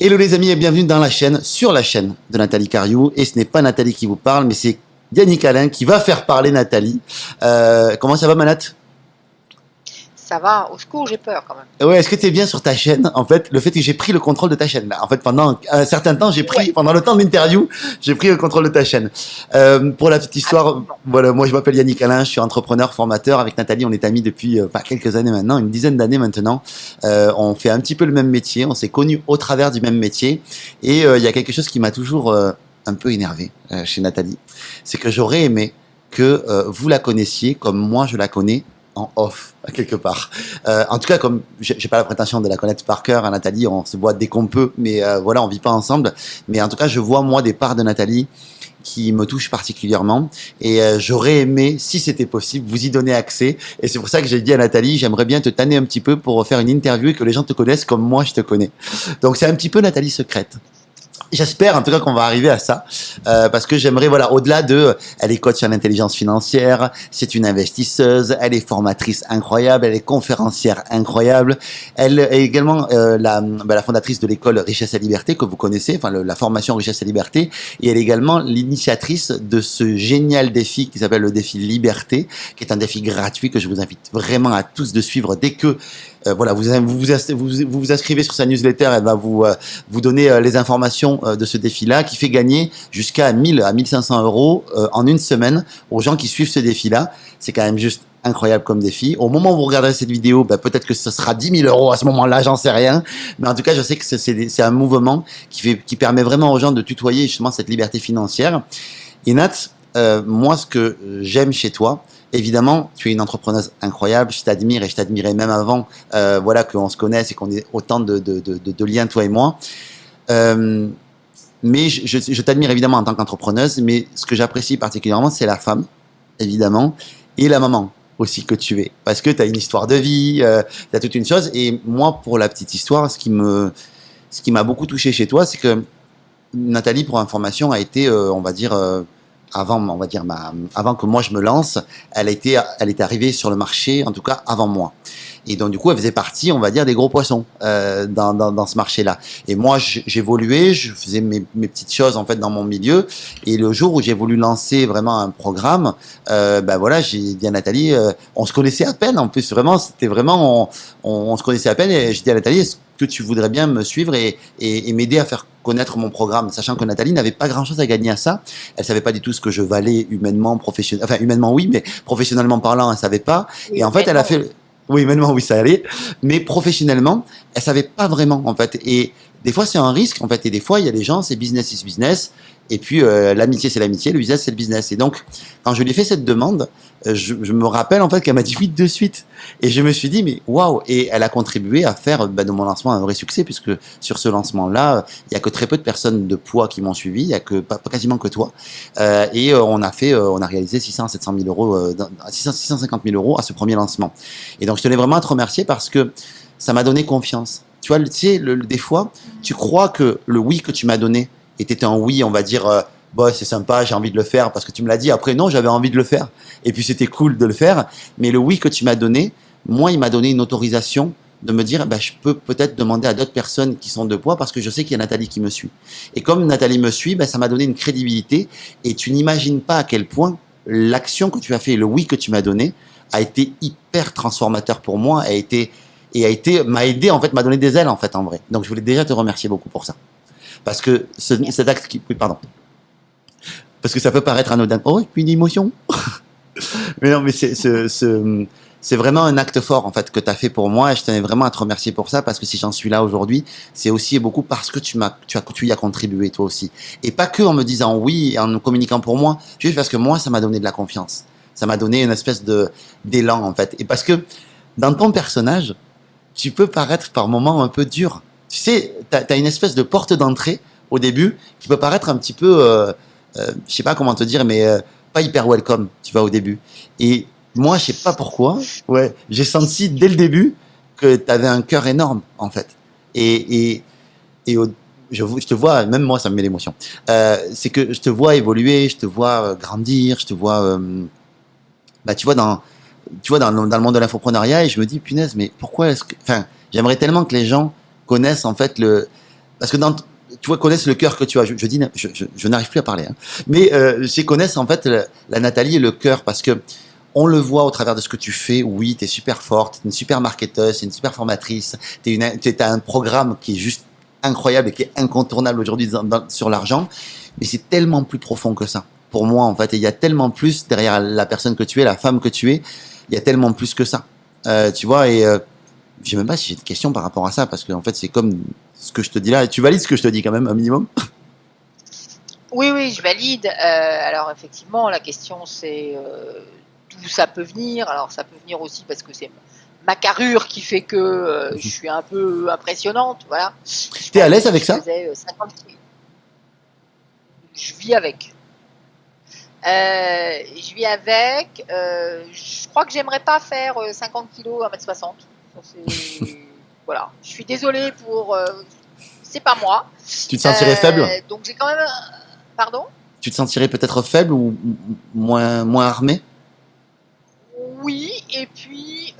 Hello les amis et bienvenue dans la chaîne, sur la chaîne de Nathalie Cariou. Et ce n'est pas Nathalie qui vous parle, mais c'est Yannick Alain qui va faire parler Nathalie. Comment ça va, Manat? Ça va, au secours, j'ai peur quand même. Ouais, est-ce que tu es bien sur ta chaîne? En fait, le fait que j'ai pris le contrôle de ta chaîne. Là. En fait, pendant un certain temps, Ouais, pendant le temps de l'interview, j'ai pris le contrôle de ta chaîne. Pour la petite histoire, absolument. voilà, moi je m'appelle Yannick Alain, je suis entrepreneur, formateur. Avec Nathalie, on est amis depuis quelques années maintenant, une dizaine d'années maintenant. On fait un petit peu le même métier, on s'est connus au travers du même métier. Et il y a quelque chose qui m'a toujours un peu énervé chez Nathalie. C'est que j'aurais aimé que vous la connaissiez comme moi je la connais en off, quelque part. En tout cas, comme j'ai pas la prétention de la connaître par cœur, hein, Nathalie, on se voit dès qu'on peut, mais voilà, on vit pas ensemble. Mais en tout cas, je vois moi des parts de Nathalie qui me touchent particulièrement et j'aurais aimé, si c'était possible, vous y donner accès. Et c'est pour ça que j'ai dit à Nathalie, j'aimerais bien te tanner un petit peu pour faire une interview et que les gens te connaissent comme moi je te connais. Donc c'est un petit peu Nathalie secrète. J'espère en tout cas qu'on va arriver à ça parce que j'aimerais voilà au-delà de elle est coach sur l'intelligence financière, c'est une investisseuse, elle est formatrice incroyable, elle est conférencière incroyable, elle est également la fondatrice de l'école Richesse et Liberté que vous connaissez, enfin la formation Richesse et Liberté, et elle est également l'initiatrice de ce génial défi qui s'appelle le défi Liberté, qui est un défi gratuit que je vous invite vraiment à tous de suivre dès que voilà, vous inscrivez sur sa newsletter, elle va vous donner les informations de ce défi-là, qui fait gagner jusqu'à 1000 à 1500 euros en une semaine aux gens qui suivent ce défi-là. C'est quand même juste incroyable comme défi. Au moment où vous regarderez cette vidéo, peut-être que ce sera 10 000 euros à ce moment-là, j'en sais rien. Mais en tout cas, je sais que c'est un mouvement qui permet vraiment aux gens de tutoyer justement cette liberté financière. Et Nat, moi, ce que j'aime chez toi, évidemment, tu es une entrepreneuse incroyable, je t'admire et je t'admirais même avant voilà, qu'on se connaisse et qu'on ait autant de liens, toi et moi. Euh, mais je t'admire évidemment en tant qu'entrepreneuse, mais ce que j'apprécie particulièrement, c'est la femme, évidemment, et la maman aussi que tu es. Parce que tu as une histoire de vie, tu as toute une chose. Et moi, pour la petite histoire, ce qui m'a beaucoup touché chez toi, c'est que Nathalie, pour information, a été, on va dire, avant, on va dire, avant que moi je me lance, elle était arrivée sur le marché, en tout cas avant moi. Et donc du coup, elle faisait partie, on va dire, des gros poissons dans ce marché-là. Et moi, j'évoluais, je faisais mes petites choses en fait dans mon milieu. Et le jour où j'ai voulu lancer vraiment un programme, voilà, j'ai dit à Nathalie, on se connaissait à peine. En plus, vraiment, c'était vraiment, on se connaissait à peine. Et j'ai dit à Nathalie, est-ce que tu voudrais bien me suivre et m'aider à faire connaître mon programme, sachant que Nathalie n'avait pas grand-chose à gagner à ça. Elle savait pas du tout ce que je valais humainement, professionnellement, enfin humainement oui, mais professionnellement parlant, elle savait pas. Et Oui, en fait, elle a humainement, oui. fait, oui, humainement oui, ça allait, mais professionnellement, elle savait pas vraiment en fait. Et des fois, c'est un risque en fait. Et des fois, il y a des gens, c'est business is business. Et puis l'amitié, c'est l'amitié, le business, c'est le business. Et donc, quand je lui ai fait cette demande, je me rappelle en fait qu'elle m'a dit oui de suite. Et je me suis dit, mais waouh! Et elle a contribué à faire de mon lancement un vrai succès, puisque sur ce lancement-là, il y a que très peu de personnes de poids qui m'ont suivi, il y a que pas quasiment que toi. On a réalisé 600 à 700 000 euros, 650 000 euros à ce premier lancement. Et donc, je tenais vraiment à te remercier parce que ça m'a donné confiance. Tu vois, tu sais, des fois, tu crois que le oui que tu m'as donné était un oui, on va dire, bah, c'est sympa, j'ai envie de le faire parce que tu me l'as dit. Après, non, j'avais envie de le faire. Et puis, c'était cool de le faire. Mais le oui que tu m'as donné, moi, il m'a donné une autorisation de me dire, je peux peut-être demander à d'autres personnes qui sont de poids parce que je sais qu'il y a Nathalie qui me suit. Et comme Nathalie me suit, ça m'a donné une crédibilité. Et tu n'imagines pas à quel point l'action que tu as fait, le oui que tu m'as donné, a été hyper transformateur pour moi, m'a aidé, en fait, m'a donné des ailes, en fait, en vrai. Donc, je voulais déjà te remercier beaucoup pour ça. Parce que cet acte oui, pardon. Parce que ça peut paraître anodin. Oh, et puis une émotion. Mais non, mais c'est vraiment un acte fort, en fait, que tu as fait pour moi. Et je tenais vraiment à te remercier pour ça. Parce que si j'en suis là aujourd'hui, c'est aussi et beaucoup parce que tu y as contribué, toi aussi. Et pas que en me disant oui et en me communiquant pour moi. Juste parce que moi, ça m'a donné de la confiance. Ça m'a donné une espèce d'élan, en fait. Et parce que dans ton personnage, tu peux paraître par moments un peu dur. Tu sais, t'as une espèce de porte d'entrée au début qui peut paraître un petit peu, je sais pas comment te dire, mais pas hyper welcome, tu vois, au début. Et moi, je sais pas pourquoi, ouais, j'ai senti dès le début que t'avais un cœur énorme, en fait. Et, et, je te vois, même moi, ça me met l'émotion. C'est que je te vois évoluer, je te vois grandir, je te vois, tu vois, dans le monde de l'infoprenariat et je me dis, punaise, mais pourquoi est-ce que, enfin, j'aimerais tellement que les gens connaissent en fait parce que tu vois, connaissent le cœur que tu as. Je n'arrive plus à parler, hein. Mais connaissent en fait la Nathalie et le cœur, parce que on le voit au travers de ce que tu fais. Oui, tu es super forte, t'es une super marketeuse, t'es une super formatrice, t'as un programme qui est juste incroyable et qui est incontournable aujourd'hui sur l'argent. Mais c'est tellement plus profond que ça. Pour moi, en fait, et il y a tellement plus derrière la personne que tu es, la femme que tu es. Il y a tellement plus que ça. Tu vois, et je sais même pas si j'ai des questions par rapport à ça, parce que en fait, c'est comme ce que je te dis là. Et tu valides ce que je te dis quand même, un minimum? Oui, oui, je valide. Alors effectivement, la question c'est d'où ça peut venir. Alors ça peut venir aussi parce que c'est ma carrure qui fait que je suis un peu impressionnante. Voilà. Je T'es à pense que l'aise si avec je ça? faisais 50 kilos, je vis avec. Je vis avec. Je crois que j'aimerais pas faire 50 kilos, 1m60. Ça, voilà. Je suis désolée pour. C'est pas moi. Tu te sentirais faible? Donc j'ai quand même. Pardon? Tu te sentirais peut-être faible ou moins armé? Oui, et puis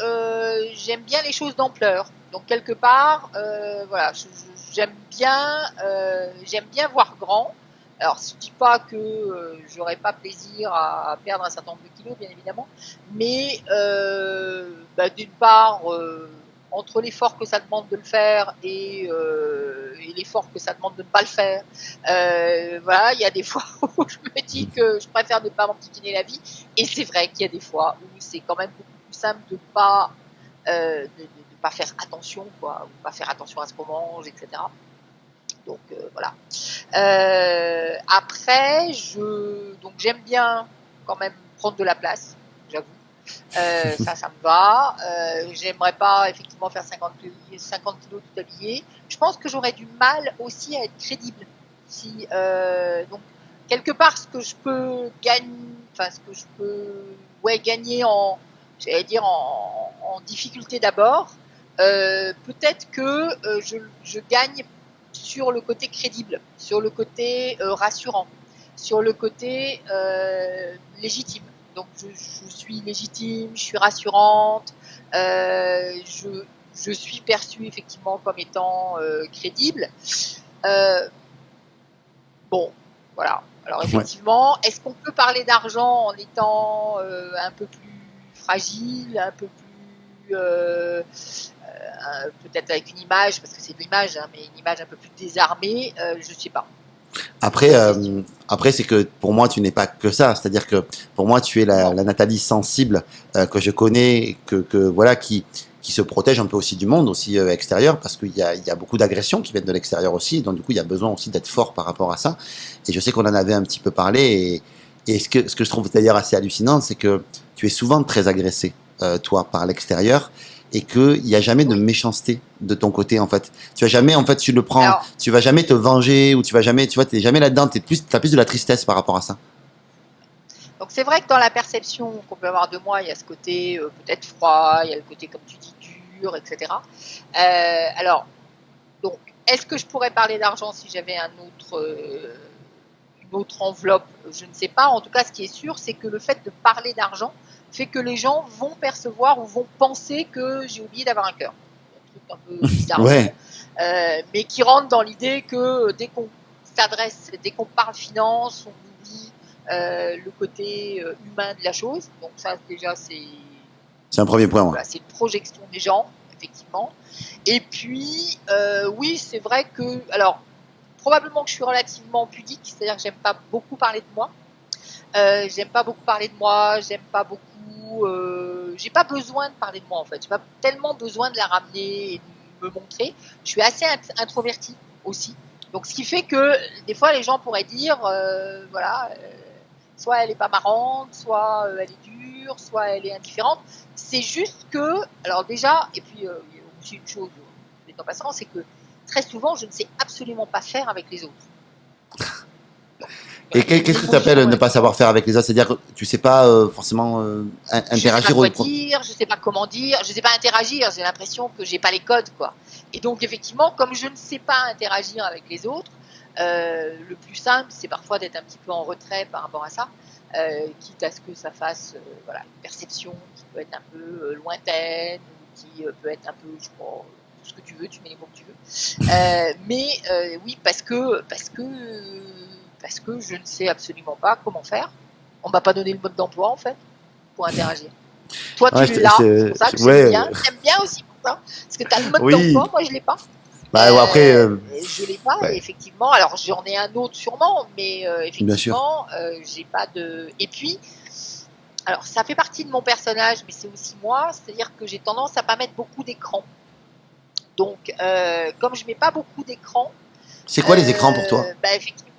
j'aime bien les choses d'ampleur. Donc quelque part, voilà, j'aime bien voir grand. Alors, je dis pas que j'aurais pas plaisir à perdre un certain nombre de kilos, bien évidemment, mais d'une part, entre l'effort que ça demande de le faire et l'effort que ça demande de ne pas le faire, voilà, il y a des fois où je me dis que je préfère ne pas m'enquiquiner la vie, et c'est vrai qu'il y a des fois où c'est quand même beaucoup plus simple de pas faire attention, quoi, ou pas faire attention à ce qu'on mange, etc. Donc voilà. Après, donc j'aime bien quand même prendre de la place, j'avoue. Ça me va. J'aimerais pas effectivement faire 50 kilos tout habillé. Je pense que j'aurais du mal aussi à être crédible. Si donc quelque part ce que je peux gagner, enfin ce que je peux gagner j'allais dire en difficulté d'abord. Peut-être que je gagne sur le côté crédible, sur le côté rassurant, sur le côté légitime. Donc je suis légitime, je suis rassurante, je suis perçue effectivement comme étant crédible. Euh, bon, voilà. Alors Ouais. effectivement, est-ce qu'on peut parler d'argent en étant un peu plus fragile, un peu plus peut-être avec une image, parce que c'est de l'image, hein, mais une image un peu plus désarmée, je sais pas. Après, après c'est que pour moi, tu n'es pas que ça. C'est-à-dire que pour moi, tu es Non. la Nathalie sensible que je connais, voilà, qui se protège un peu aussi du monde, aussi extérieur, parce il y a beaucoup d'agressions qui viennent de l'extérieur aussi. Donc du coup, il y a besoin aussi d'être fort par rapport à ça. Et je sais qu'on en avait un petit peu parlé. Et ce que je trouve d'ailleurs assez hallucinant, c'est que tu es souvent très agressé, toi, par l'extérieur, et qu'il n'y a jamais de Oui. méchanceté de ton côté, en fait. Tu vas jamais, en fait, tu le prends, Alors, tu vas jamais te venger, ou tu vas jamais, tu vois, t'es jamais là-dedans, t'as plus de la tristesse par rapport à ça. donc c'est vrai que dans la perception qu'on peut avoir de moi, il y a ce côté peut-être froid, il y a le côté, comme tu dis, dur, etc. Alors, donc, est-ce que je pourrais parler d'argent si j'avais une autre enveloppe? Je ne sais pas. En tout cas, ce qui est sûr, c'est que le fait de parler d'argent fait que les gens vont percevoir ou vont penser que j'ai oublié d'avoir un cœur. Un truc un peu bizarre, Ouais. mais qui rentre dans l'idée que dès qu'on parle finance, on oublie le côté humain de la chose. Donc ça, déjà, C'est un premier point, moi. voilà, c'est une projection des gens, effectivement. Et puis, oui, c'est vrai que, alors, probablement que je suis relativement pudique, c'est-à-dire que j'aime pas beaucoup parler de moi. J'aime pas beaucoup parler de moi, j'aime pas beaucoup. J'ai pas besoin de parler de moi en fait. J'ai pas tellement besoin de la ramener et de me montrer. Je suis assez introvertie aussi. Donc ce qui fait que des fois les gens pourraient dire, voilà, soit elle est pas marrante, soit elle est dure, soit elle est indifférente. C'est juste que, alors déjà, et puis il y a aussi une chose, en passant, c'est que très souvent je ne sais absolument pas faire avec les autres. Et Voilà, c'est une qu'est-ce que tu appelles émotion ne pas savoir faire avec les autres? C'est-à-dire que tu sais pas forcément je sais pas interagir quoi dire, je sais pas comment dire, je sais pas interagir, j'ai l'impression que j'ai pas les codes, quoi. Et donc, effectivement, comme je ne sais pas interagir avec les autres, le plus simple, c'est parfois d'être un petit peu en retrait par rapport à ça, quitte à ce que ça fasse voilà, une perception qui peut être un peu lointaine, ou qui peut être un peu, je crois, tout ce que tu veux, tu mets les mots que tu veux. Mais oui, parce que je ne sais absolument pas comment faire. On m'a pas donné le mode d'emploi en fait pour interagir. Toi, Ouais, tu l'as, c'est pour ça que j'aime bien. J'aime bien aussi pour ça, parce que tu as le mode d'emploi, moi je l'ai pas. Bah, après, je l'ai pas, et effectivement. Alors j'en ai un autre sûrement, mais effectivement, j'ai pas de. Et puis, alors ça fait partie de mon personnage, mais c'est aussi moi, c'est-à-dire que j'ai tendance à pas mettre beaucoup d'écran. Donc, comme je mets pas beaucoup d'écran. C'est quoi les écrans pour toi? Bah, effectivement,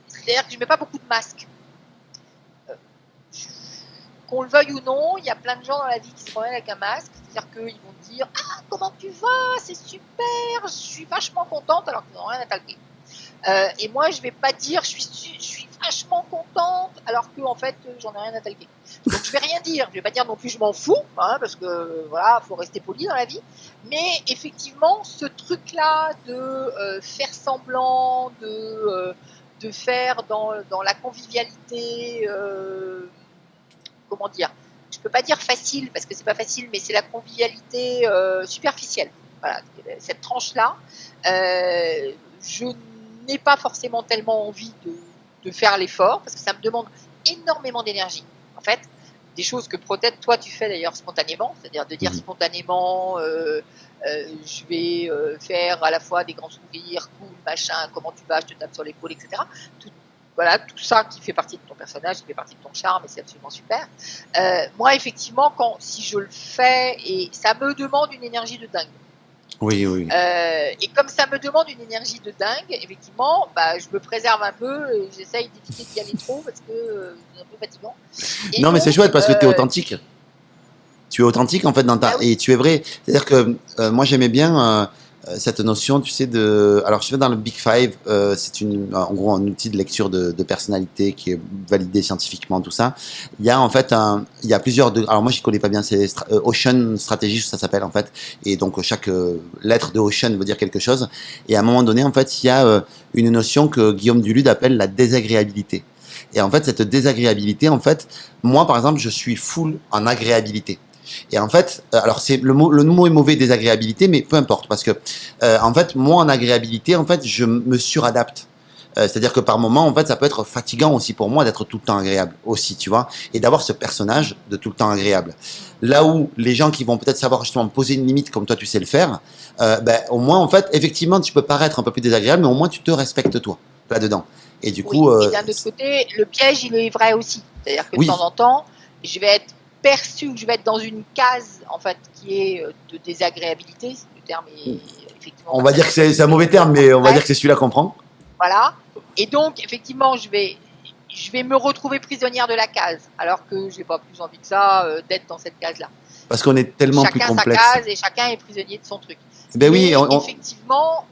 c'est-à-dire que je mets pas beaucoup de masques. Qu'on le veuille ou non, il y a plein de gens dans la vie qui se promènent avec un masque. C'est-à-dire qu'ils vont dire « Ah, comment tu vas? C'est super, je suis vachement contente », alors qu'ils n'ont rien à talquer. Et moi, je vais pas dire « Je suis vachement contente », alors que en fait, j'en ai rien à talquer. Donc, je vais rien dire. Je vais pas dire non plus « Je m'en fous hein, », parce que voilà, faut rester poli dans la vie. Mais effectivement, ce truc-là de faire semblant, de faire dans la convivialité... comment dire, je peux pas dire facile parce que c'est pas facile, mais c'est la convivialité superficielle. Voilà, cette tranche-là, je n'ai pas forcément tellement envie de faire l'effort parce que ça me demande énormément d'énergie. En fait, des choses que peut-être toi tu fais d'ailleurs spontanément, c'est-à-dire de dire spontanément, je vais faire à la fois des grands sourires, cool, machin, comment tu vas, je te tape sur l'épaule, etc. Voilà, tout ça qui fait partie de ton personnage, qui fait partie de ton charme, et c'est absolument super. Moi, effectivement, si je le fais, et ça me demande une énergie de dingue. Oui, oui. Et comme ça me demande une énergie de dingue, effectivement, bah, je me préserve un peu et j'essaye d'éviter d'y aller trop parce que c'est un peu fatigant. Et non, donc, mais c'est chouette parce que tu es authentique. Tu es authentique en fait dans ta... oui. Et tu es vrai. C'est-à-dire que moi j'aimais bien cette notion, tu sais, de... Alors je suis dans le Big Five, c'est en gros un outil de lecture de personnalité qui est validé scientifiquement, tout ça. Il y a en fait il y a plusieurs... Alors moi je connais pas bien, c'est Ocean Strategy, ça s'appelle en fait. Et donc chaque lettre de Ocean veut dire quelque chose. Et à un moment donné, en fait, il y a une notion que Guillaume Duluth appelle la désagréabilité. Et en fait, cette désagréabilité, en fait, moi par exemple, je suis full en agréabilité. Et en fait, alors c'est le mot est mauvais, désagréabilité, mais peu importe parce que en fait, moi en agréabilité, en fait, je me suradapte. C'est-à-dire que par moment, en fait, ça peut être fatigant aussi pour moi d'être tout le temps agréable aussi, tu vois, et d'avoir ce personnage de tout le temps agréable. Là où les gens qui vont peut-être savoir justement poser une limite comme toi tu sais le faire, ben au moins en fait, effectivement, tu peux paraître un peu plus désagréable, mais au moins tu te respectes toi là-dedans. Et du coup, et d'un autre côté, le piège, il est vrai aussi. C'est-à-dire que de temps en temps, je vais être perçu, je vais être dans une case en fait qui est de désagréabilité. Le terme est effectivement. On va dire que c'est un mauvais terme, mais on va dire que c'est celui-là qu'on prend. Voilà. Et donc effectivement, je vais me retrouver prisonnière de la case, alors que j'ai pas plus envie que ça d'être dans cette case-là. Parce qu'on est tellement plus complexe. Chacun sa case et chacun est prisonnier de son truc. Ben oui, effectivement.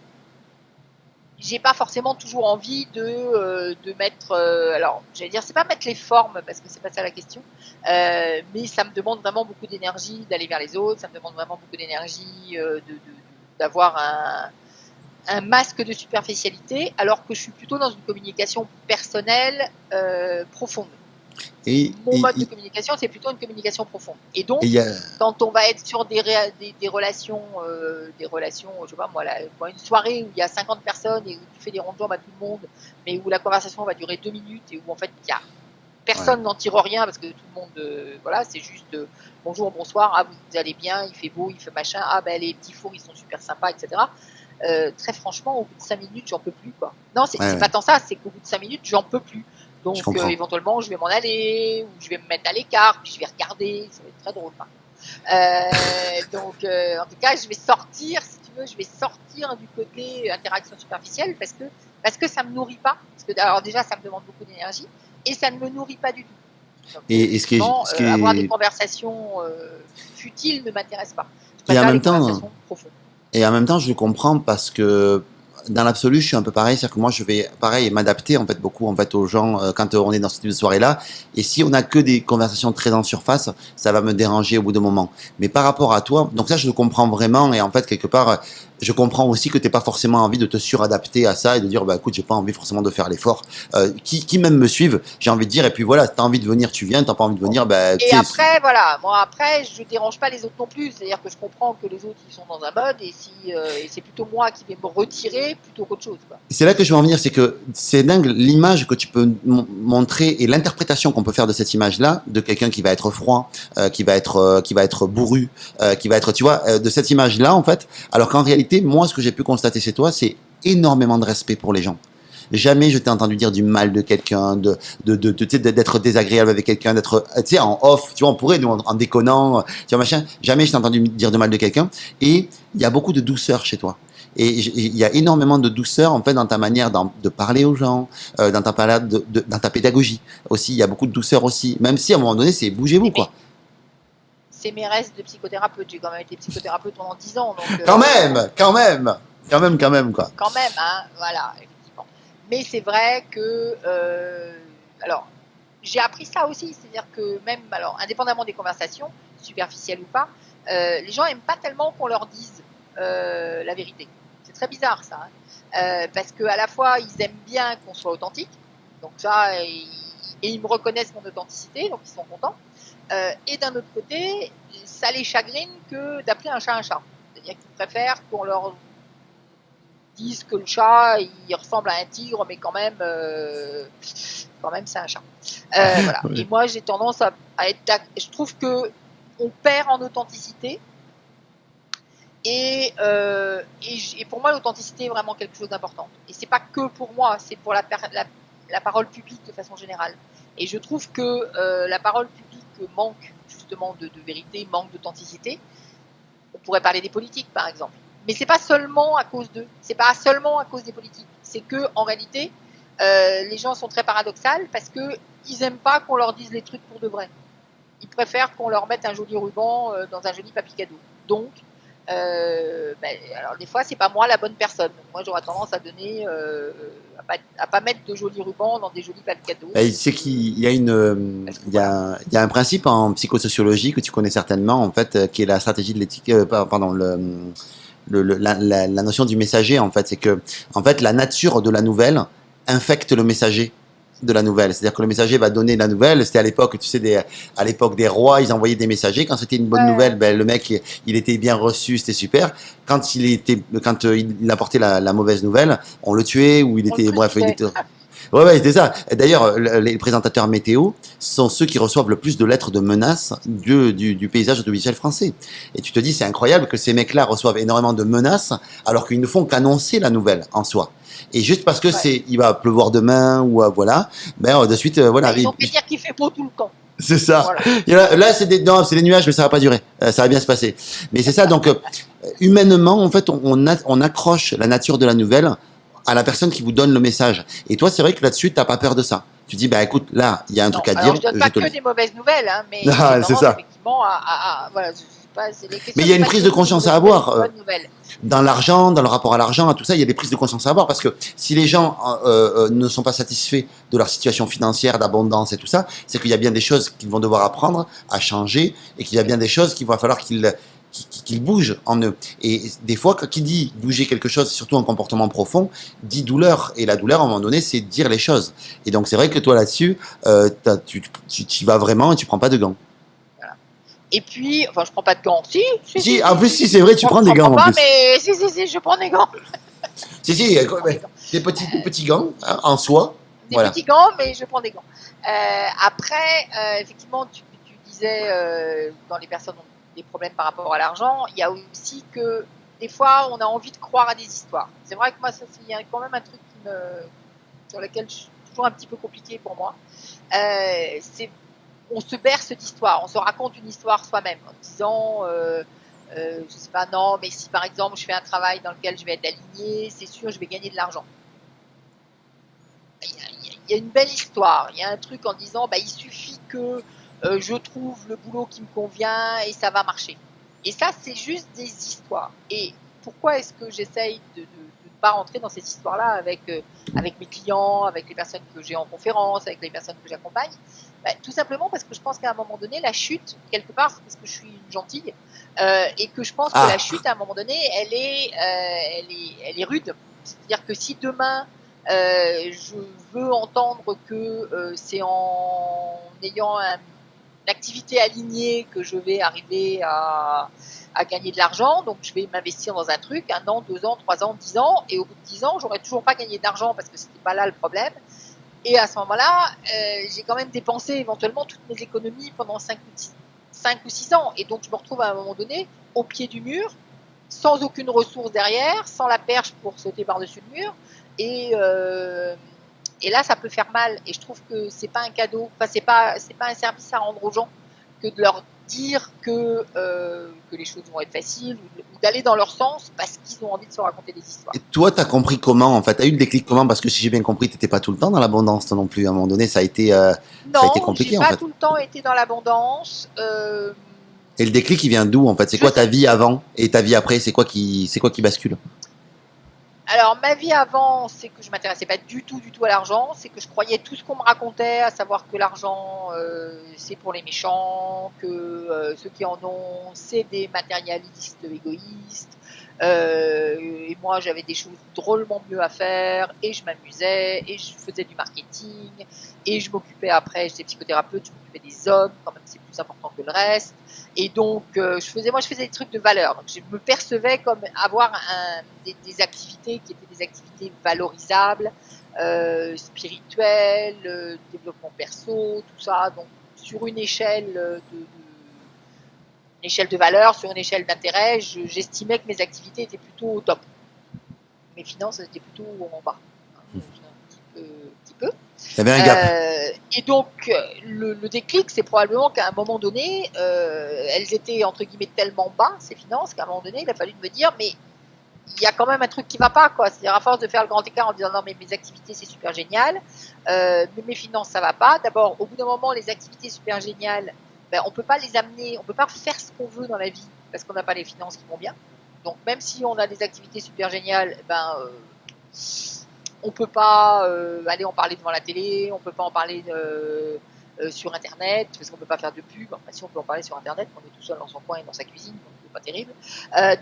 J'ai pas forcément toujours envie de mettre alors j'allais dire c'est pas mettre les formes parce que c'est pas ça la question mais ça me demande vraiment beaucoup d'énergie d'aller vers les autres, ça me demande vraiment beaucoup d'énergie d'avoir un masque de superficialité alors que je suis plutôt dans une communication personnelle profonde. Mon mode de communication, c'est plutôt une communication profonde. Et donc, quand on va être sur des relations, je sais pas moi, une soirée où il y a 50 personnes et où tu fais des ronds de jambes à tout le monde, mais où la conversation va durer 2 minutes et où en fait il y a personne n'en tire rien parce que tout le monde, voilà, c'est juste bonjour, bonsoir, ah vous allez bien, il fait beau, il fait machin, ah ben les petits fours ils sont super sympas, etc. Très franchement, au bout de 5 minutes, j'en peux plus quoi. Non, c'est pas tant ça, c'est qu'au bout de 5 minutes, j'en peux plus. Donc éventuellement, je vais m'en aller, ou je vais me mettre à l'écart, puis je vais regarder, ça va être très drôle. Donc en tout cas, je vais sortir, si tu veux, je vais sortir du côté interaction superficielle parce que ça me nourrit pas. Parce que alors déjà, ça me demande beaucoup d'énergie et ça ne me nourrit pas du tout. Donc, et ce qui est, avoir des conversations futiles ne m'intéresse pas. Et en même temps, je le comprends parce que dans l'absolu, je suis un peu pareil, c'est-à-dire que moi, je vais pareil m'adapter en fait beaucoup en fait aux gens quand on est dans ce type de soirée-là. Et si on a que des conversations très en surface, ça va me déranger au bout d'un moment. Mais par rapport à toi, donc ça, je le comprends vraiment. Et en fait, quelque part, je comprends aussi que tu n'as pas forcément envie de te suradapter à ça et de dire, bah écoute, j'ai pas envie forcément de faire l'effort. Qui même me suivent, j'ai envie de dire, et puis voilà, si tu as envie de venir, tu viens, tu n'as pas envie de venir, bah tu Et sais. après, voilà, moi après, je dérange pas les autres non plus. C'est-à-dire que je comprends que les autres, ils sont dans un mode, et si, et c'est plutôt moi qui vais me retirer plutôt qu'autre chose, quoi. C'est là que je veux en venir, c'est que c'est dingue l'image que tu peux montrer et l'interprétation qu'on peut faire de cette image-là, de quelqu'un qui va être froid, qui va être bourru, qui va être, tu vois, de cette image-là en fait. Alors qu'en réalité, moi, ce que j'ai pu constater chez toi, c'est énormément de respect pour les gens. Jamais je t'ai entendu dire du mal de quelqu'un, d'être désagréable avec quelqu'un, d'être, tu sais, en off, tu vois, on pourrait, nous, en déconnant, tu vois, machin. Jamais je t'ai entendu dire de mal de quelqu'un. Et il y a beaucoup de douceur chez toi. Et il y a énormément de douceur en fait dans ta manière de parler aux gens, dans dans ta pédagogie aussi. Il y a beaucoup de douceur aussi, même si à un moment donné c'est bougez-vous quoi. C'est mes restes de psychothérapeute. J'ai quand même été psychothérapeute pendant 10 ans, donc Quand même quoi. quand même, hein, voilà, effectivement. Mais c'est vrai que, alors, j'ai appris ça aussi, c'est-à-dire que même, alors, indépendamment des conversations, superficielles ou pas, les gens aiment pas tellement qu'on leur dise la vérité. C'est très bizarre ça, hein. Parce que à la fois ils aiment bien qu'on soit authentique, donc ça, et ils me reconnaissent mon authenticité, donc ils sont contents. Et d'un autre côté, ça les chagrine que d'appeler un chat, c'est-à-dire qu'ils préfèrent qu'on leur dise que le chat il ressemble à un tigre, mais quand même c'est un chat. Voilà. Oui. Et moi j'ai tendance à être, je trouve que on perd en authenticité. Et pour moi, l'authenticité est vraiment quelque chose d'important. Et c'est pas que pour moi, c'est pour la parole publique de façon générale. Et je trouve que la parole publique manque justement de vérité, manque d'authenticité. On pourrait parler des politiques, par exemple. Mais c'est pas seulement à cause d'eux. C'est pas seulement à cause des politiques. C'est que en réalité, les gens sont très paradoxales parce que ils aiment pas qu'on leur dise les trucs pour de vrai. Ils préfèrent qu'on leur mette un joli ruban dans un joli papier cadeau. Donc alors des fois c'est pas moi la bonne personne. Moi j'aurais tendance à donner à pas mettre de jolis rubans dans des jolis papiers cadeaux. Et c'est qu'il y a il y a un principe en psychosociologie que tu connais certainement en fait, qui est la stratégie de l'éthique, pardon, la notion du messager en fait, c'est que en fait la nature de la nouvelle infecte le messager de la nouvelle. C'est-à-dire que le messager va donner la nouvelle. C'était à l'époque, tu sais, à l'époque des rois, ils envoyaient des messagers. Quand c'était une bonne nouvelle, ben, le mec, il était bien reçu, c'était super. Quand il apportait la mauvaise nouvelle, on le tuait ou il était, bref, il était. Ouais, c'était ça. Et d'ailleurs, les présentateurs météo sont ceux qui reçoivent le plus de lettres de menaces du paysage audiovisuel français. Et tu te dis, c'est incroyable que ces mecs-là reçoivent énormément de menaces alors qu'ils ne font qu'annoncer la nouvelle en soi. Et juste parce que il va pleuvoir demain ou voilà, ben de suite voilà. Ils ont fait dire qu'il fait beau tout le temps. C'est ça. Voilà. Là, c'est des nuages, mais ça va pas durer. Ça va bien se passer. Mais c'est ça. Donc, humainement, en fait, on accroche la nature de la nouvelle à la personne qui vous donne le message. Et toi, c'est vrai que là-dessus, t'as pas peur de ça. Tu dis, bah écoute, là, il y a un truc à dire. Je donne pas que des mauvaises nouvelles, hein, mais c'est ça. Effectivement, voilà, mais il y a une prise de conscience à avoir. Dans l'argent, dans le rapport à l'argent, à tout ça, il y a des prises de conscience à avoir parce que si les gens ne sont pas satisfaits de leur situation financière, d'abondance et tout ça, c'est qu'il y a bien des choses qu'ils vont devoir apprendre à changer et qu'il y a bien des choses qu'il va falloir qu'ils bougent en eux. Et des fois, qui dit bouger quelque chose, surtout un comportement profond, dit douleur. Et la douleur, à un moment donné, c'est dire les choses. Et donc, c'est vrai que toi, là-dessus, tu vas vraiment et tu prends pas de gants. Et puis, enfin, je prends pas de gants. Si, en plus, si, c'est vrai, tu prends des gants. En plus. Mais si, je prends des gants. Si, des petits gants hein, en soie. Des petits gants, mais je prends des gants. Après, effectivement, tu disais, dans les personnes qui ont des problèmes par rapport à l'argent, il y a aussi que des fois, on a envie de croire à des histoires. C'est vrai que moi, il y a quand même un truc sur lequel je suis toujours un petit peu compliqué pour moi. On se berce d'histoires, on se raconte une histoire soi-même en disant, je sais pas, non, mais si par exemple je fais un travail dans lequel je vais être aligné, c'est sûr je vais gagner de l'argent. Il y a une belle histoire, il y a un truc en disant, bah, il suffit que je trouve le boulot qui me convient et ça va marcher. Et ça, c'est juste des histoires. Et pourquoi est-ce que j'essaye de pas rentrer dans cette histoire-là avec mes clients, avec les personnes que j'ai en conférence, avec les personnes que j'accompagne. Tout simplement parce que je pense qu'à un moment donné, la chute, quelque part, parce que je suis une gentille, et que je pense que la chute, à un moment donné, elle est rude. C'est-à-dire que si demain, je veux entendre que c'est en ayant une activité alignée que je vais arriver à gagner de l'argent, donc je vais m'investir dans un truc, 1 an, 2 ans, 3 ans, 10 ans, et au bout de 10 ans, j'aurais toujours pas gagné d'argent parce que c'était pas là le problème. Et à ce moment-là, j'ai quand même dépensé éventuellement toutes mes économies pendant 5 ou 6 ans. Et donc, je me retrouve à un moment donné au pied du mur, sans aucune ressource derrière, sans la perche pour sauter par-dessus le mur. Et là, ça peut faire mal. Et je trouve que c'est pas un cadeau, enfin, c'est pas un service à rendre aux gens que de leur dire que les choses vont être faciles ou d'aller dans leur sens parce qu'ils ont envie de se raconter des histoires. Et toi, t'as compris comment, en fait? T'as eu le déclic comment? Parce que si j'ai bien compris, t'étais pas tout le temps dans l'abondance, toi non plus. À un moment donné, ça a été Non, j'ai compliqué, en pas fait. tout le temps été dans l'abondance. Et le déclic, il vient d'où, en fait? C'est quoi ta vie avant et ta vie après? C'est quoi qui bascule? Alors, ma vie avant, c'est que je m'intéressais pas du tout à l'argent. C'est que je croyais tout ce qu'on me racontait, à savoir que l'argent, c'est pour les méchants, que ceux qui en ont, c'est des matérialistes égoïstes. Et moi, j'avais des choses drôlement mieux à faire, et je m'amusais, et je faisais du marketing, et je m'occupais après, j'étais psychothérapeute, je m'occupais des hommes, quand même c'est plus important que le reste. Et donc, je faisais des trucs de valeur. Donc, je me percevais comme avoir des activités qui étaient des activités valorisables, spirituelles, développement perso, tout ça. Donc, sur une échelle une échelle de valeur, sur une échelle d'intérêt, j'estimais que mes activités étaient plutôt au top. Mes finances étaient plutôt en bas. Un petit peu. Il y avait un gap. Et donc, le déclic, c'est probablement qu'à un moment donné, elles étaient, entre guillemets, tellement bas, ces finances, qu'à un moment donné, il a fallu me dire, mais il y a quand même un truc qui va pas, quoi. C'est-à-dire, à force de faire le grand écart en disant, non, mais mes activités, c'est super génial, mais mes finances, ça va pas. D'abord, au bout d'un moment, les activités super géniales, ben, on peut pas les amener, on peut pas faire ce qu'on veut dans la vie, parce qu'on n'a pas les finances qui vont bien. Donc, même si on a des activités super géniales, ben, on peut pas aller en parler devant la télé, on peut pas en parler sur Internet, parce qu'on peut pas faire de pub. Enfin, si on peut en parler sur Internet, on est tout seul dans son coin et dans sa cuisine, donc c'est pas terrible.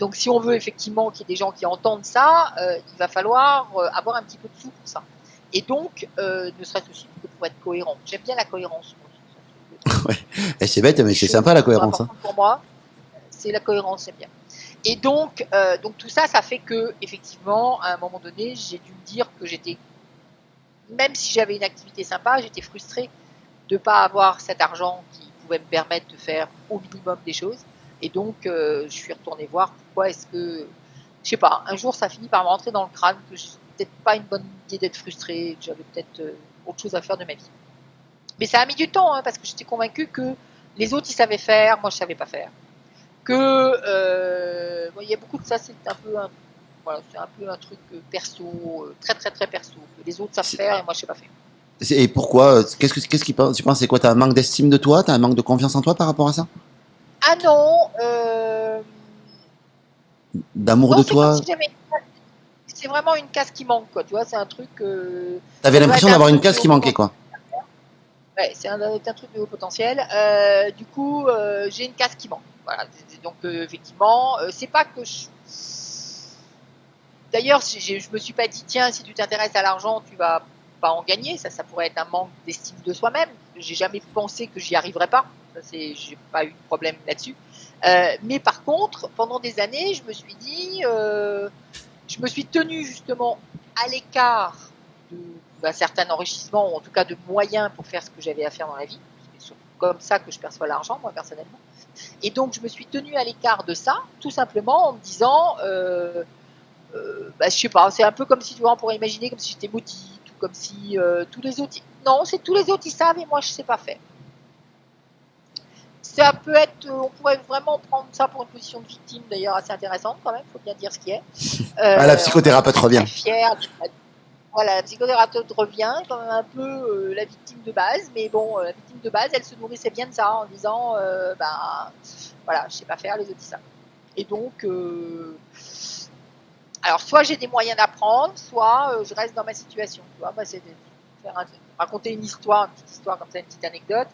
Donc si on veut effectivement qu'il y ait des gens qui entendent ça, il va falloir avoir un petit peu de sous pour ça. Et donc, ne serait-ce aussi que pour être cohérent. J'aime bien la cohérence. Ouais. Et c'est bête, mais c'est sympa la cohérence. Hein. Pour moi, c'est la cohérence, j'aime bien. Et donc tout ça, ça fait que effectivement, à un moment donné, j'ai dû me dire que j'étais, même si j'avais une activité sympa, j'étais frustrée de pas avoir cet argent qui pouvait me permettre de faire au minimum des choses. Et donc, je suis retournée voir pourquoi est-ce que, je sais pas, un jour ça finit par me rentrer dans le crâne que c'est peut-être pas une bonne idée d'être frustrée, que j'avais peut-être autre chose à faire de ma vie. Mais ça a mis du temps, hein, parce que j'étais convaincue que les autres ils savaient faire, moi je savais pas faire. Que bon, il y a beaucoup de ça, c'est un peu un truc perso, très très très perso, que les autres savent faire et moi je sais pas faire. Et pourquoi? Qu'est-ce qui tu penses? C'est quoi? T'as un manque d'estime de toi? T'as un manque de confiance en toi par rapport à ça? Ah non, D'amour non, de c'est comme toi? si j'avais, c'est vraiment une case qui manque, quoi. Tu vois, c'est un truc. T'avais Ça doit l'impression être un d'avoir une truc de case haut qui manquait, potentiel. quoi. Ouais, c'est un truc de haut potentiel. Du coup, j'ai une case qui manque. Voilà. Donc, effectivement, c'est pas que je. D'ailleurs, je me suis pas dit, tiens, si tu t'intéresses à l'argent, tu vas pas en gagner. Ça pourrait être un manque d'estime de soi-même. J'ai jamais pensé que j'y arriverais pas. J'ai pas eu de problème là-dessus. Mais par contre, pendant des années, je me suis dit, je me suis tenue justement à l'écart d'un certain enrichissement, ou en tout cas de moyens pour faire ce que j'avais à faire dans la vie. C'est surtout comme ça que je perçois l'argent, moi, personnellement. Et donc, je me suis tenue à l'écart de ça, tout simplement en me disant, je sais pas, c'est un peu comme si, tu vois, on pourrait imaginer comme si j'étais maudite, ou comme si tous les autres... Non, c'est tous les autres, ils savent, et moi, je sais pas faire. Ça peut être, on pourrait vraiment prendre ça pour une position de victime, d'ailleurs, assez intéressante quand même, il faut bien dire ce qui est. La psychothérapeute revient. Très fière. Voilà, la psychothérapeute revient, quand même un peu la victime de base, mais bon, la victime de base, elle se nourrissait bien de ça, en disant, voilà, je sais pas faire, les autres, ça. Et donc, Alors, soit j'ai des moyens d'apprendre, soit je reste dans ma situation. Tu vois, moi, c'est de raconter une histoire, une petite histoire comme ça, une petite anecdote,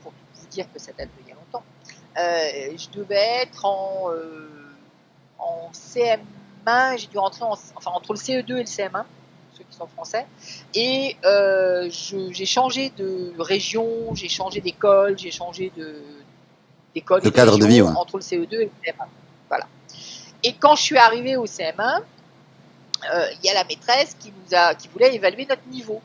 pour vous dire que ça date d'il y a longtemps. Je devais être en CM1, j'ai dû rentrer entre le CE2 et le CM1, ceux qui sont français, et j'ai changé de région, j'ai changé d'école, j'ai changé d'école Le et de cadre de vie, région ouais. entre le CE2 et le CM1. Voilà. Et quand je suis arrivée au CM1, il y a la maîtresse qui voulait évaluer notre niveau.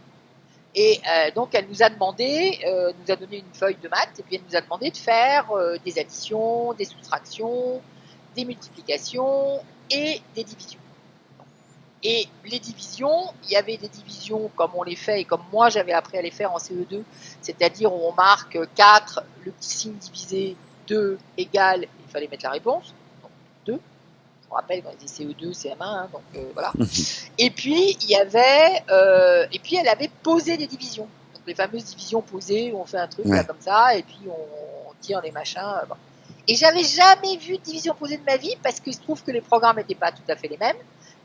Et donc elle nous a demandé, nous a donné une feuille de maths, et puis elle nous a demandé de faire des additions, des soustractions, des multiplications et des divisions. Et les divisions, il y avait des divisions comme on les fait et comme moi j'avais appris à les faire en CE2, c'est-à-dire où on marque 4, le petit signe divisé, 2 égale, il fallait mettre la réponse, donc 2. Je me rappelle quand on disait CE2, CM1, hein, donc voilà. Et puis il y avait, et puis elle avait posé des divisions, donc les fameuses divisions posées où on fait un truc là comme ça et puis on tire les machins. Bon. Et j'avais jamais vu de division posée de ma vie parce qu'il se trouve que les programmes n'étaient pas tout à fait les mêmes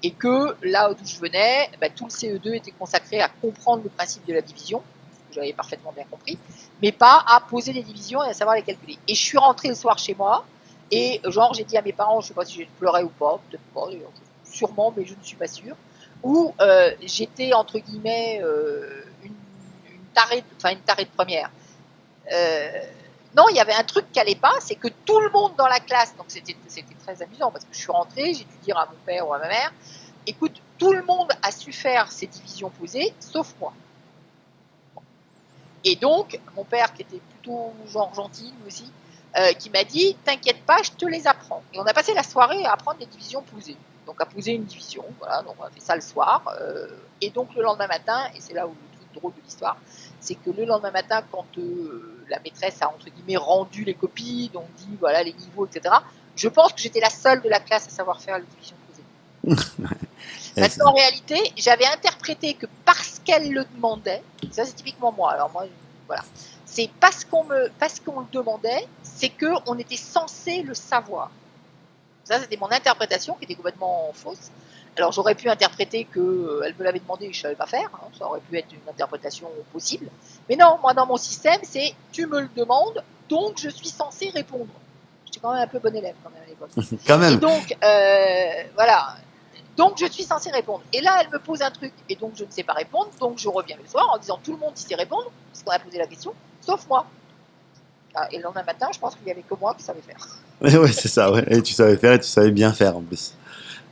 et que là d'où je venais, tout le CE2 était consacré à comprendre le principe de la division, que j'avais parfaitement bien compris, mais pas à poser des divisions et à savoir les calculer. Et je suis rentrée le soir chez moi. Et genre, j'ai dit à mes parents, je sais pas si j'ai pleuré ou pas, peut-être pas, sûrement, mais je ne suis pas sûre, où j'étais, entre guillemets, une tarée de première. Non, il y avait un truc qui allait pas, c'est que tout le monde dans la classe, donc c'était très amusant, parce que je suis rentrée, j'ai dû dire à mon père ou à ma mère, écoute, tout le monde a su faire ces divisions posées, sauf moi. Et donc, mon père, qui était plutôt genre gentil, lui aussi, qui m'a dit « T'inquiète pas, je te les apprends ». Et on a passé la soirée à apprendre des divisions posées. Donc à poser une division, voilà, donc on a fait ça le soir. Et donc le lendemain matin, et c'est là où le truc drôle de l'histoire, c'est que le lendemain matin, quand la maîtresse a entre guillemets rendu les copies, donc dit voilà les niveaux, etc., je pense que j'étais la seule de la classe à savoir faire les divisions posées. Parce qu'en réalité, j'avais interprété que parce qu'elle le demandait, ça c'est typiquement moi, alors moi, voilà, c'est parce qu'on le demandait, c'est qu'on était censé le savoir. Ça c'était mon interprétation qui était complètement fausse. Alors j'aurais pu interpréter qu'elle me l'avait demandé et je ne savais pas faire, hein, ça aurait pu être une interprétation possible. Mais non, moi dans mon système, c'est tu me le demandes, donc je suis censé répondre. J'étais quand même un peu bon élève quand même à l'époque. Quand même. Et donc, voilà. Donc je suis censée répondre. Et là, elle me pose un truc, et donc je ne sais pas répondre, donc je reviens le soir en disant tout le monde sait répondre, puisqu'on a posé la question, sauf moi. Et le lendemain matin, je pense qu'il n'y avait que moi qui savais faire. Ouais, c'est ça, ouais. Et tu savais faire et tu savais bien faire en plus.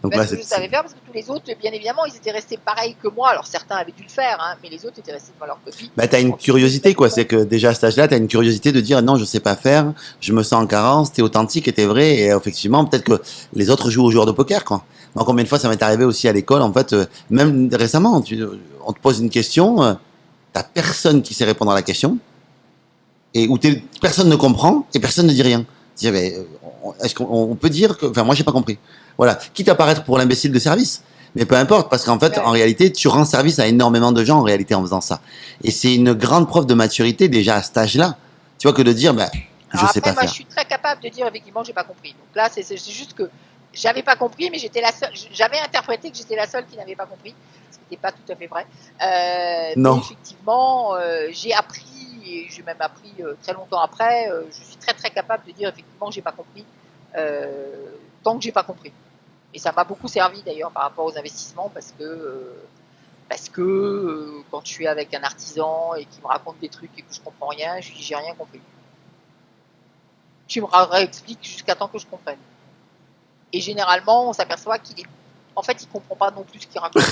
Donc Parce que je savais faire, parce que tous les autres, bien évidemment, ils étaient restés pareils que moi. Alors certains avaient dû le faire, hein, mais les autres étaient restés devant leur copie. T'as une curiosité, quoi. C'est que déjà à cet âge-là, t'as une curiosité de dire non, je sais pas faire, je me sens en carence, t'es authentique et t'es vrai. Et effectivement, peut-être que les autres jouent aux joueurs de poker, quoi. Moi, combien de fois ça m'est arrivé aussi à l'école, en fait, même récemment, on te pose une question, t'as personne qui sait répondre à la question, et où personne ne comprend et personne ne dit rien. Est-ce qu'on peut dire que, enfin, moi, j'ai pas compris. Voilà. Quitte à paraître pour l'imbécile de service. Mais peu importe, parce qu'en fait, en réalité, tu rends service à énormément de gens, en réalité, en faisant ça. Et c'est une grande preuve de maturité, déjà, à cet âge-là. Tu vois, que de dire, je sais pas moi, faire. je suis très capable de dire, effectivement, j'ai pas compris. Donc là, c'est juste que j'avais pas compris, mais j'étais la seule, j'avais interprété que j'étais la seule qui n'avait pas compris. Ce qui n'était pas tout à fait vrai. Non. Mais effectivement, j'ai appris, et j'ai même appris très longtemps après, je suis très très capable de dire, effectivement, j'ai pas compris, tant que j'ai pas compris. Et ça m'a beaucoup servi d'ailleurs par rapport aux investissements parce que quand je suis avec un artisan et qu'il me raconte des trucs et que je comprends rien, je lui dis j'ai rien compris. Tu me réexpliques jusqu'à temps que je comprenne. Et généralement, on s'aperçoit en fait, il comprend pas non plus ce qu'il raconte.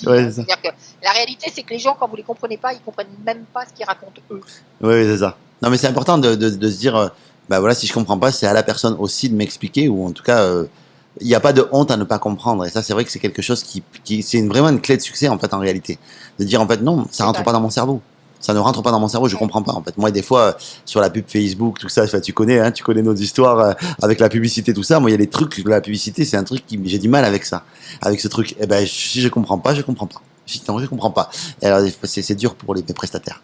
Ouais, c'est-à-dire que la réalité, c'est que les gens, quand vous les comprenez pas, ils comprennent même pas ce qu'ils racontent eux. Oui, c'est ça. Non, mais c'est important de se dire, voilà, si je comprends pas, c'est à la personne aussi de m'expliquer, ou en tout cas, il n'y a pas de honte à ne pas comprendre. Et ça, c'est vrai que c'est quelque chose c'est vraiment une clé de succès, en fait, en réalité. De dire, en fait, non, ça rentre pas dans mon cerveau. Ça ne rentre pas dans mon cerveau, je comprends pas, en fait. Moi, des fois, sur la pub Facebook, tout ça, tu connais nos histoires avec la publicité, tout ça. Moi, il y a des trucs, la publicité, c'est un truc j'ai du mal avec ça. Avec ce truc. Et si je comprends pas, je comprends pas. Non, je comprends pas. Et alors, c'est dur pour les prestataires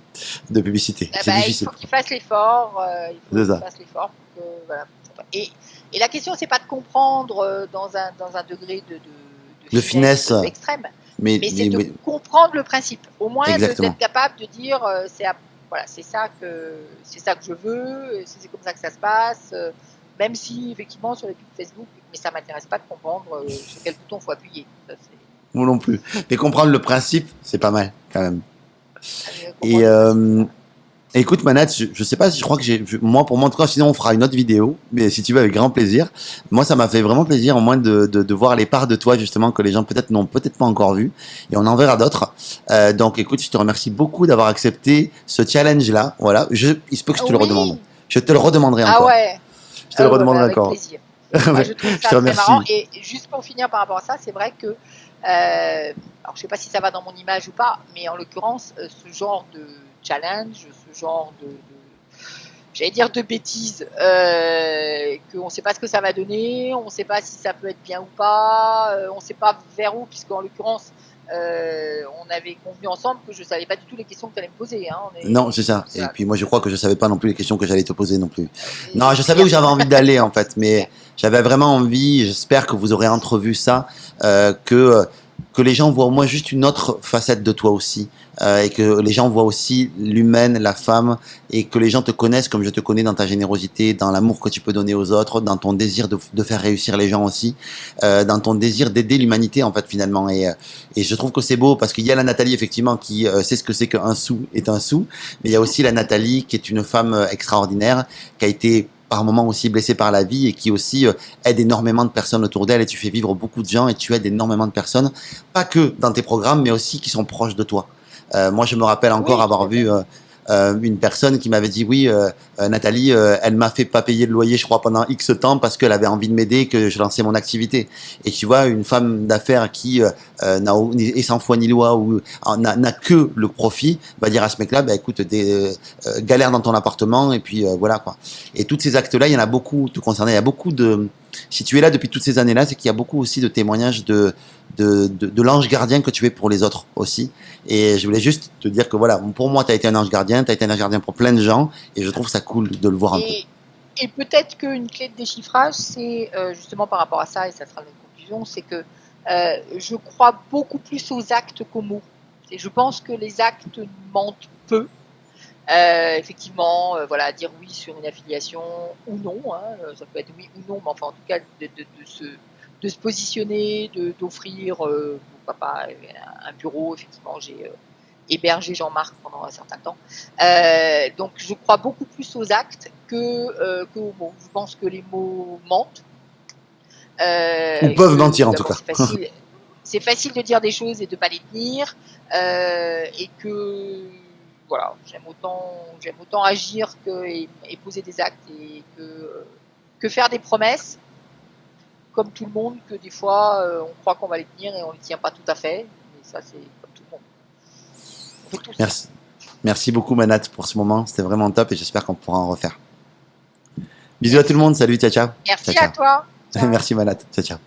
de publicité. C'est difficile. Il faut qu'ils fassent l'effort. Il faut qu'ils fassent l'effort. Voilà. Et Et la question, c'est pas de comprendre dans un degré De finesse, extrême, mais c'est de comprendre le principe. Au moins exactement. d'être capable de dire voilà, c'est ça que je veux, c'est comme ça que ça se passe. Même si effectivement sur les pubs Facebook, mais ça m'intéresse pas de comprendre sur quel bouton faut appuyer. Ça, moi non plus. Mais comprendre le principe, c'est pas mal quand même. Et écoute Manat, je sais pas si je crois que moi pour moi en tout cas, sinon on fera une autre vidéo, mais si tu veux avec grand plaisir. Moi ça m'a fait vraiment plaisir au moins de voir les parts de toi justement que les gens peut-être n'ont peut-être pas encore vu, et on en verra d'autres. Donc écoute, je te remercie beaucoup d'avoir accepté ce challenge là. Voilà, il se peut que je te le redemande. Je te le redemanderai encore. Ah ouais. Je te le redemanderai avec encore. Plaisir. Moi, je trouve ça très marrant. Et juste pour finir par rapport à ça, c'est vrai que alors je sais pas si ça va dans mon image ou pas, mais en l'occurrence, ce genre de challenge, ce genre j'allais dire de bêtises, qu'on ne sait pas ce que ça va donner, on ne sait pas si ça peut être bien ou pas, on ne sait pas vers où, puisqu'en l'occurrence, on avait convenu ensemble que je ne savais pas du tout les questions que tu allais me poser. Hein. Non, c'est ça. Et puis moi, je crois que je savais pas non plus les questions que j'allais te poser non plus. Non, je savais où j'avais envie d'aller en fait, mais j'avais vraiment envie. J'espère que vous aurez entrevu ça, que les gens voient au moins juste une autre facette de toi aussi, et que les gens voient aussi l'humaine, la femme, et que les gens te connaissent comme je te connais dans ta générosité, dans l'amour que tu peux donner aux autres, dans ton désir de faire réussir les gens aussi, dans ton désir d'aider l'humanité en fait finalement. Et je trouve que c'est beau parce qu'il y a la Nathalie effectivement qui sait ce que c'est qu'un sou est un sou, mais il y a aussi la Nathalie qui est une femme extraordinaire, qui a été par moments aussi blessée par la vie et qui aussi aide énormément de personnes autour d'elle, et tu fais vivre beaucoup de gens et tu aides énormément de personnes, pas que dans tes programmes mais aussi qui sont proches de toi. Moi je me rappelle encore avoir vu une personne qui m'avait dit oui, Nathalie, elle m'a fait pas payer le loyer je crois pendant X temps parce qu'elle avait envie de m'aider, que je lançais mon activité. Et tu vois, une femme d'affaires qui est sans foi ni loi ou n'a que le profit, va dire à ce mec-là, bah écoute, galère dans ton appartement et puis voilà quoi. Et tous ces actes-là, il y en a beaucoup te concernant. Il y a beaucoup de, si tu es là depuis toutes ces années-là, c'est qu'il y a beaucoup aussi de témoignages de l'ange gardien que tu es pour les autres aussi. Et je voulais juste te dire que voilà, pour moi, tu as été un ange gardien, tu as été un ange gardien pour plein de gens, et je trouve ça cool de le voir un peu. Et peut-être qu'une clé de déchiffrage, c'est justement par rapport à ça, et ça sera notre conclusion, c'est que je crois beaucoup plus aux actes qu'aux mots. Et je pense que les actes mentent peu. Effectivement, voilà, dire oui sur une affiliation ou non, hein, ça peut être oui ou non, mais enfin en tout cas de se positionner, d'offrir, pourquoi pas, un bureau. Effectivement, j'ai hébergé Jean-Marc pendant un certain temps. Donc je crois beaucoup plus aux actes qu'aux mots. Je pense que les mots mentent. Ou peuvent mentir en tout cas. C'est facile de dire des choses et de ne pas les tenir, et que voilà, j'aime autant agir et poser des actes et que faire des promesses, comme tout le monde, que des fois on croit qu'on va les tenir et on ne les tient pas tout à fait. Mais ça, c'est comme tout le monde. On fait tout Merci. Merci beaucoup Manat pour ce moment, c'était vraiment top et j'espère qu'on pourra en refaire. Bisous à tout le monde, salut, ciao ciao. Merci ciao, ciao. à toi. Merci Manat, ciao ciao.